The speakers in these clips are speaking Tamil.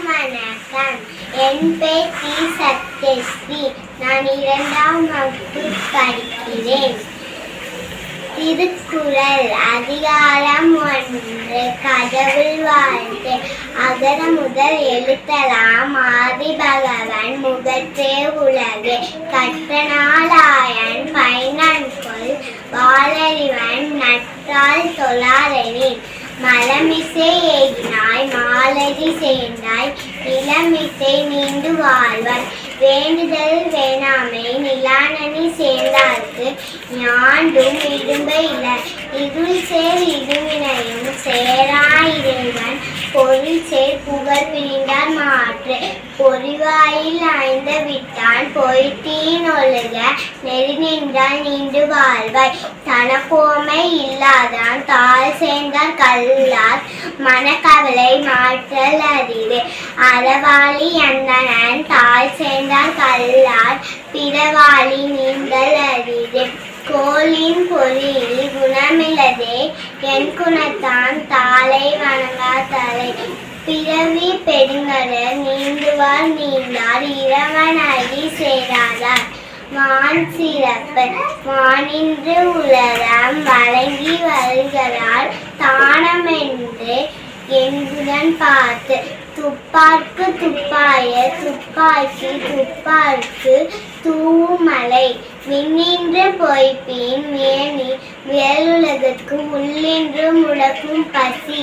வணக்கம். என் பெயர் டி. சத்யஸ்ரீ. நான் 2ஆம் வகுப்பு படிக்கிறேன். திருக்குறள் அதிகாரம் 1. கடவுள் வாழ்த்து. அகர முதல் எழுத்தெல்லாம் ஆதிபகவன் முதற்றே உலகு. கற்றனாலாயன் பயனன்கொல் வாளறிவன் நற்றால் தொழாரெனின். மலமிசை ஏகினாய் மாலதி சேர்ந்தாய் நிலமிசை நீண்டு வாழ்வாய். வேண்டுதல் வேணாமை நிலானனி சேர்ந்தார்க்கு ஞாண்டும் இடும்பை இல. இருள் சேர் இடுவினையும் சேராயிடுவன் பொருள் சேர் புகழ் விரிந்தார் மாற்று. பொறிவாயில் ஐந்த விட்டான் பொய்த்தீன் ஒழுக நெறி நின்றால் நீண்டு வாழ்வாய். தனக்கோமை இல்லாதான் தாழ் சேர்ந்தார் கல்லார் மனக்கவலை மாற்றல் அறிவு. அறவாளி அந்தணன் தாழ் சேர்ந்தார் கல்லார் பிறவாளி நீந்தல் அறிவு. கோளின் பொறியில் குணமில்லதே என் குணத்தான் தாளை வணங்கா தலை. பிறவி பெருங்கடல் நீந்துவார் நீந்தார் இறைவன் அடி சேராதார். வான் சிறப்பு. வானின்று உலகம் வழங்கி வருகிறார் தானமென்று எங்குடன் பார்த்து. துப்பார்க்கு துப்பாய துப்பாக்கி துப்பார்க்கு தூமலை. விண்ணின்று பொய்ப்பின் மேனி வேலுலகற்கு உள்ளின்று முடக்கும் பசி.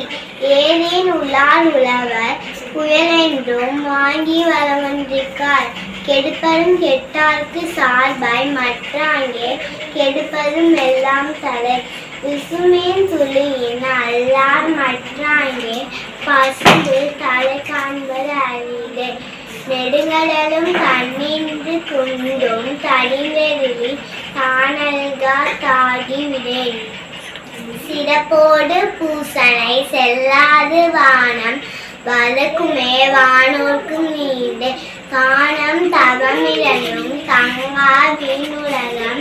ஏரின் உலார் உழவர் புயலென்றும் வாங்கி வரவன்றிக்கார். கெடுப்பதும் கெட்டார்க்கு சார்பாய் மற்றாங்கே கெடுப்பதும் எல்லாம் தலை. விசுமீன் துளியின் அல்லார் மற்றாங்கே பசும்பு தலை காண்பது அறிவு. நெடுங்கடலும் தன்னின்று குண்டும் தடிந்தெறிவி தானல்கா தாகி விடேன். சிறப்போடு பூசனை செல்லாது வானம் வதக்குமே வானோர்க்கு நீண்டு. காணம் தவமிழனும் தங்கா வீணுலகம்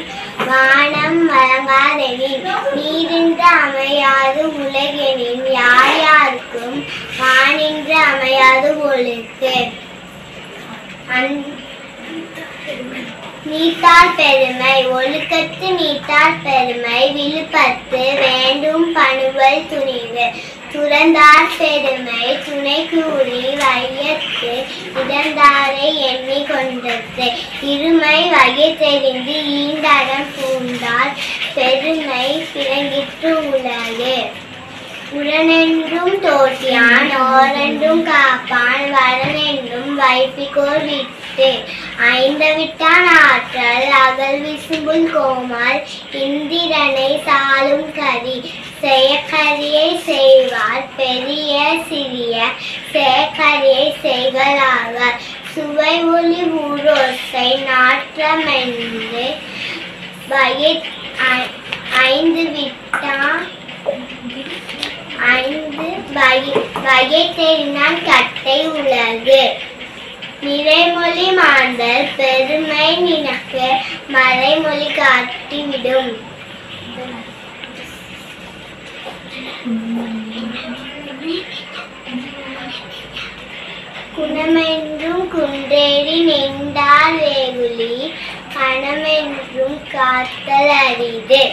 வானம் வழங்காதெனின். நீரின்று அமையாது உலகெனின் யார் யாருக்கும் வானின்று அமையாது ஒழுக்கு. நீத்தார் பெருமை. ஒழுக்கத்து நீத்தார் பெருமை விழுப்பத்து வேண்டும் பணுவல் துணிவு. துறந்தார் பெருமை துணை கூறி வையத்து இறந்தாரை எண்ணி கொண்டது. இருமை வகை தெரிந்து ஈண்டடம் பூண்டார் பெருமை பிறங்கிற்று உலகு. உடனென்றும் தோற்றியான் ஓரென்றும் காப்பான் வரனென்றும் வைப்பிக்கோர் விட்டு. ஐந்தவிட்டான் ஆற்றல் அகல் விசும்புல் கோமால் இந்திரனை சாலும் கரி. செயற்கரியை செய்வார் பெரிய சிறிய செயற்கரியை செய்களாவார். சுவை ஒளி ஊரோசை நாற்றமென்று வகை ஐந்து விட்டான் வகை தெரிந்தான் கட்டை உலகு. நிறைமொழி மாந்தர் பெருமை நினக்கு மறைமொழி காட்டிவிடும். குணமென்றும் குன்றேறி நின்றார் வேகுலி கணமென்றும் காத்தல் அரிது.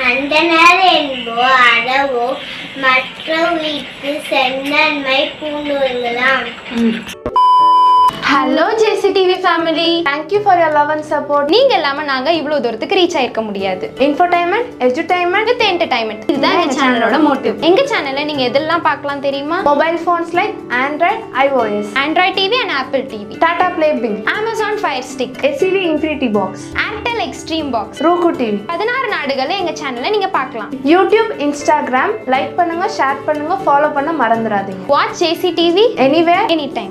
அந்தனர் என்போ அறவோ மற்ற உயிர்க்கு செந்நன்மை பூண்டுகளாம். Hello JCTV family, thank you for your love and support. நீங்க இல்லாம நாங்க இவ்வளவு தூரத்துக்கு ரீச் ஆயிருக்க முடியாது. இன்ஃபோடைன்மெண்ட், எஜுடைன்மெண்ட் வித் என்டர்டைன்மெண்ட், இதுதான் எங்க சேனலோட மோட்டிவ். எங்க சேனல்ல நீங்க எதெல்லாம் பார்க்கலாம் தெரியுமா? Mobile phones like Android, iOS, Android TV and Apple TV, Tata play binge, Amazon fire stick, SCV infinity box, Airtel Xstream box, Roku TV, 16 நாடுகள்ல எங்க சேனல்ல நீங்க பார்க்கலாம். யூடியூப், இன்ஸ்டாகிராம் லைக் பண்ணுங்க, ஷேர் பண்ணுங்க, ஃபாலோ பண்ண மறந்துடாதீங்க. Watch JCTV anywhere any time.